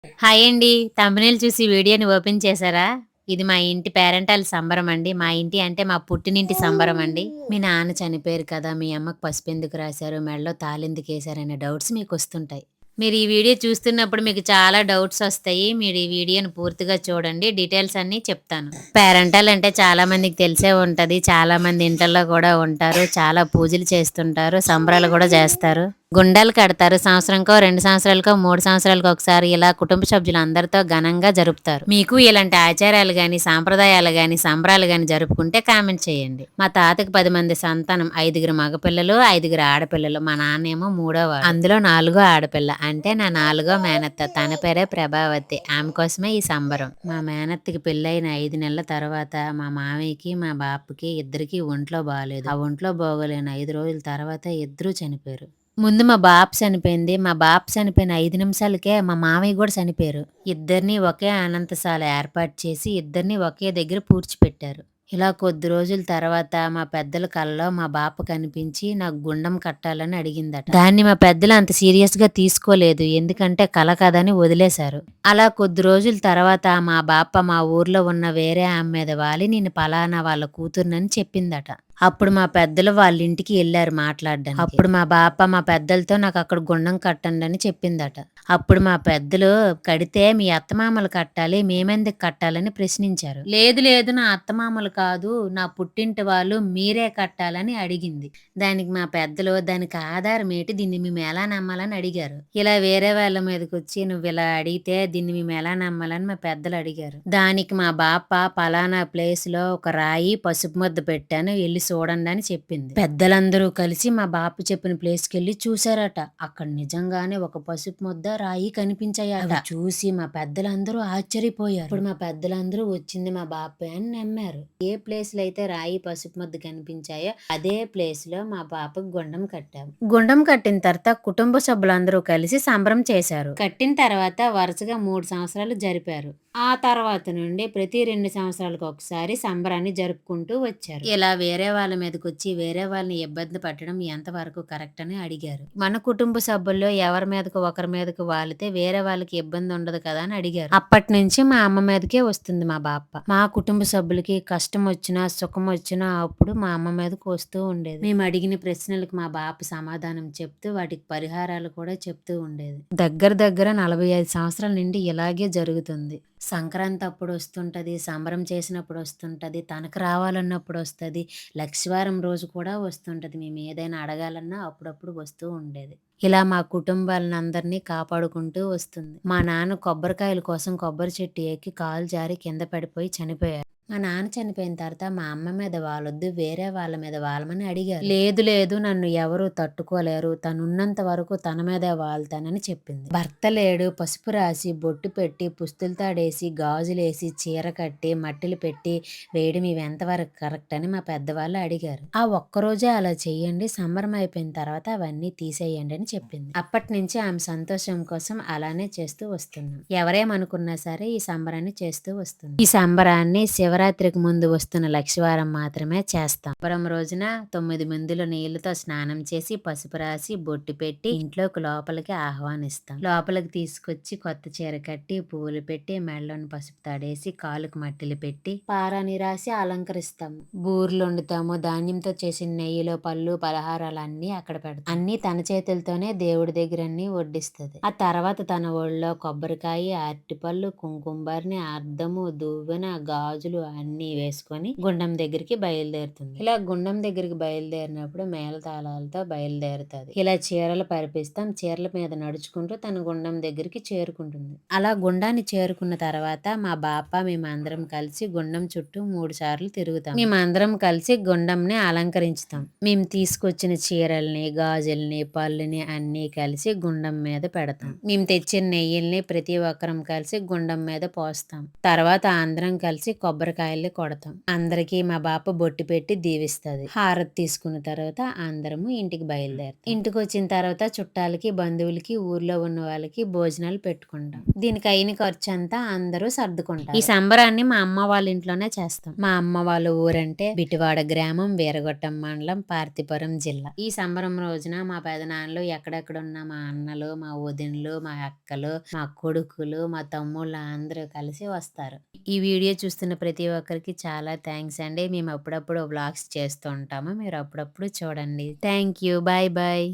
Hi అండి. Thumbnail చూసి వీడియోని ఓపెన్ చేశారా? ఇది మా ఇంటి పేరెంటల్ సంబరం అండి. మా ఇంటి అంటే మా పుట్టినింటి సంబరం అండి. మీ నాన్న చనిపోయారు కదా! మీ అమ్మకి పసుపెందుకు రాశారు? మెడలో తాళెందుకేశారనే డౌట్స్ మీకొస్తుంటాయి. మీరు ఈ వీడియో చూస్తున్నప్పుడు మీకు చాలా డౌట్స్ ఒస్తాయి. మీరు ఈ వీడియోని పూర్తిగా చూడండి. డీటెయిల్స్ అన్నీ చెప్తాను. పేరెంటల్ అంటే చాలా మందికి తెలిసే ఉంటది. చాలా మంది ఇంట్లల్లో కూడా ఉంటారు. చాలా పూజలు చేస్తుంటారు. సంబరాలు కూడా చేస్తారు. గుండాలు కడతారు. సంవత్సరంకో, 2 సంవత్సరాలకో, 3 సంవత్సరాలకో ఒకసారి ఇలా కుటుంబ సభ్యులందరితో ఘనంగా జరుపుతారు. మీకు ఇలాంటి ఆచారాలు గాని, సాంప్రదాయాలు గాని, సంబరాలు గాని జరుపుకుంటే కామెంట్ చేయండి. మా తాతకి 10 మంది సంతానం. 5గురు మగపిల్లలు, 5గురు ఆడపిల్లలు. మా నాన్నేమో మూడోవాడు. అందులో నాలుగో ఆడపిల్ల. అంటే నా నాలుగో మేనత్త. తన పేరే ప్రభావతి. ఆమె కోసమే ఈ సంబరం. మా మేనత్తకి పెళ్ళైన 5 నెలల తర్వాత మా మామయ్యకి, మా బాపకి ఇద్దరికీ ఒంట్లో బాలేదు. ఆ ఒంట్లో బాగోలేని 5 రోజుల తర్వాత ఇద్దరూ చనిపోయారు. ముందు మా బాపు చనిపోయింది. మా బాపు చనిపోయిన 5 నిమిషాలకే మా మామయ్య గూడా చనిపోయారు. ఇద్దరిని ఒకే అనంతశాల ఏర్పాటు చేసి ఇద్దరిని ఒకే దగ్గర పూడ్చిపెట్టారు. ఇలా కొద్ది రోజుల తర్వాత మా పెద్దల కలలో మా బాప కనిపించి నాకు గుండం కట్టాలని అడిగిందట. దాన్ని మా పెద్దలు అంత సీరియస్‌గా తీసుకోలేదు. ఎందుకంటే కల కదని వదిలేశారు. అలా కొద్ది రోజుల తర్వాత మా బాప మా ఊర్లో ఉన్న వేరే ఆమె మీద వాలి నేను పలానా వాళ్ళ కూతురినని చెప్పిందట. అప్పుడు మా పెద్దలు వాళ్ళింటికి ఎళ్లారు మాట్లాడడానికి. అప్పుడు మా బాప మా పెద్దలతో నాకక్కడ గుండం కట్టండని చెప్పిందట. అప్పుడు మా పెద్దలు కడితే మీ అత్తమామలు కట్టాలి. మేమెందుకు కట్టాలని ప్రశ్నించారు. లేదు లేదు నా అత్తమామలు కాదు. నా పుట్టింటి వాళ్ళు మీరే కట్టాలని అడిగింది. దానికి మా పెద్దలు దానికి ఆధారం ఏంటి? దీన్ని మేమెలా నమ్మాలని అడిగారు. ఇలా వేరే వాళ్ళ మీదకొచ్చి నువ్విలా అడిగితే దీన్ని మేమెలా నమ్మాలని మా పెద్దలు అడిగారు. దానికి మా బాప పలానా ప్లేస్‌లో ఒక రాయి, పసుపు ముద్ద పెట్టాను. ఎళ్లి చూడండి అని చెప్పింది. పెద్దలందరూ కలిసి మా బాపు చెప్పిన ప్లేస్‌కెళ్లి చూసారట. అక్కడ నిజంగానే ఒక పసుపు ముద్ద, రాయి కనిపించాయట. అవి చూసి మా పెద్దలందరూ ఆశ్చర్యపోయారు. ఇప్పుడు మా పెద్దలందరూ వచ్చింది మా బాపే అని నమ్మారు. ఏ ప్లేస్‌లో అయితే రాయి, పసుపు ముద్ద కనిపించాయో అదే ప్లేస్‌లో మా పాపకు గుండం కట్టాము. గుండం కట్టిన తర్వాత కుటుంబ సభ్యులందరూ కలిసి సంబరం చేశారు. కట్టిన తర్వాత వరుసగా 3 సంవత్సరాలు జరిపారు. ఆ తర్వాత నుండి ప్రతి 2 సంవత్సరాలకు ఒకసారి సంబరాన్ని జరుపుకుంటూ వచ్చారు. ఇలా వేరే వాళ్ళ మీదకొచ్చి వేరే వాళ్ళని ఇబ్బంది పెట్టడం ఎంతవరకు కరెక్ట్ అని అడిగారు. మన కుటుంబ సభ్యుల్లో ఎవరి మీదకు ఒకరి మీదకు వాలితే వేరే వాళ్ళకి ఇబ్బంది ఉండదు కదా అని అడిగారు. అప్పటి నుంచి మా అమ్మ మీదకే వస్తుంది మా బాప. మా కుటుంబ సభ్యులకి కష్టం వచ్చినా, సుఖం వచ్చినా అప్పుడు మా అమ్మ మీదకు వస్తూ ఉండేది. మేము అడిగిన ప్రశ్నలకు మా బాప సమాధానం చెప్తూ వాటికి పరిహారాలు కూడా చెప్తూ ఉండేది. దగ్గర దగ్గర 45 సంవత్సరాల నుండి ఇలాగే జరుగుతుంది. సంక్రాంతి అప్పుడు వస్తుంటది. సంబరం చేసినప్పుడు వస్తుంటది. తనకు రావాలన్నప్పుడు వస్తది. లక్షవారం రోజు కూడా వస్తుంటది. మేమేదైనా అడగాలన్నా అప్పుడప్పుడు వస్తూ ఉండేది. ఇలా మా కుటుంబాలనందరినీ కాపాడుకుంటూ వస్తుంది. మా నాన్న కొబ్బరికాయల కోసం కొబ్బరి చెట్టు ఎక్కి కాలు జారి కింద పడిపోయి చనిపోయారు. మా నాన్న చనిపోయిన తర్వాత మా అమ్మ మీద వాలొద్దు, వేరే వాళ్ళ మీద వాలమని అడిగారు. లేదు లేదు నన్ను ఎవరు తట్టుకోలేరు. తనున్నంత వరకు తన మీదే వాలుతానని చెప్పింది. భర్త లేడు పసుపు రాసి, బొట్టు పెట్టి, పుస్తులు తాడేసి, గాజులేసి, చీర కట్టి, మట్టెలు పెట్టి వేయడం ఇవి ఎంతవరకు కరెక్ట్ అని మా పెద్దవాళ్ళు అడిగారు. ఆ ఒక్కరోజే అలా చెయ్యండి. సంబరం అయిపోయిన తర్వాత అవన్నీ తీసేయండి అని చెప్పింది. అప్పటినుంచి ఆమె సంతోషం కోసం అలానే చేస్తూ వస్తున్నాం. ఎవరేమనుకున్నా సరే ఈ సంబరాన్ని చేస్తూ వస్తుంది. ఈ సంబరాన్ని శివరాత్రికి ముందు వస్తున్న లక్షవారం మాత్రమే చేస్తాం. సంబరం రోజున 9 మందిలో నీళ్లతో స్నానం చేసి పసుపు రాసి బొట్టు పెట్టి ఇంట్లోకి లోపలికి ఆహ్వానిస్తాం. లోపలికి తీసుకొచ్చి కొత్త చీర కట్టి పువ్వులు పెట్టి మెడలోని పసుపు తాడేసి కాలుకు మట్టిలు పెట్టి పారాని రాసి అలంకరిస్తాము. బూర్లు వండుతాము. ధాన్యంతో చేసిన నెయ్యిలో పళ్ళు పలహారాలు అన్నీ అక్కడ పెడతాం. అన్నీ తన చేతులతోనే దేవుడి దగ్గర అన్ని వడ్డిస్తది. ఆ తర్వాత తన ఒళ్ళో కొబ్బరికాయ, అరటిపళ్ళు, కుంకుమబరిని, అద్దము, దువ్వెన, గాజులు అన్నీ వేసుకొని గుండం దగ్గరికి బయలుదేరుతుంది. ఇలా గుండం దగ్గరికి బయలుదేరినప్పుడు మేళతాళాలతో బయలుదేరుతుంది. ఇలా చీరలు పరిపిస్తాం. చీరల మీద నడుచుకుంటూ తన గుండం దగ్గరికి చేరుకుంటుంది. అలా గుండాన్ని చేరుకున్న తర్వాత మా బాప మేమందరం కలిసి గుండం చుట్టూ 3 సార్లు తిరుగుతాం. మేమందరం కలిసి గుండంని అలంకరించుతాం. మేము తీసుకొచ్చిన చీరల్ని, గాజుల్ని, పళ్ళుని అన్నీ కలిసి గుండం మీద పెడతాం. మేము తెచ్చిన నెయ్యిల్ని ప్రతి ఒక్కరం కలిసి గుండం మీద పోస్తాం. తర్వాత అందరం కలిసి కొబ్బరికాయ కొబ్బరికాయల్ని కొడతాం. అందరికీ మా బాప బొట్టు పెట్టి దీవిస్తది. హారతి తీసుకున్న తర్వాత అందరము ఇంటికి బయలుదేరుతాం. ఇంటికొచ్చిన తర్వాత చుట్టాలకి, బంధువులకి, ఊర్లో ఉన్న వాళ్ళకి భోజనాలు పెట్టుకుంటాం. దీనికి అయిన ఖర్చంతా అందరూ సర్దుకుంటారు. ఈ సంబరాన్ని మా అమ్మ వాళ్ళ ఇంట్లోనే చేస్తాం. మా అమ్మ వాళ్ళ ఊరంటే బిటివాడ గ్రామం, వీరగొట్టం మండలం, పార్తీపురం జిల్లా. ఈ సంబరం రోజున మా పెదనాన్నలు, ఎక్కడెక్కడున్న మా అన్నలు, మా వదినలు, మా అక్కలు, మా కొడుకులు, మా తమ్ముళ్ళు అందరూ కలిసి వస్తారు. ఈ వీడియో చూస్తున్న ప్రతి ఒక్కరికి చాలా థ్యాంక్స్ అండి. మేము అప్పుడప్పుడు వ్లాగ్స్ చేస్తూ ఉంటాము. మీరు అప్పుడప్పుడు చూడండి. Thank you. Bye bye.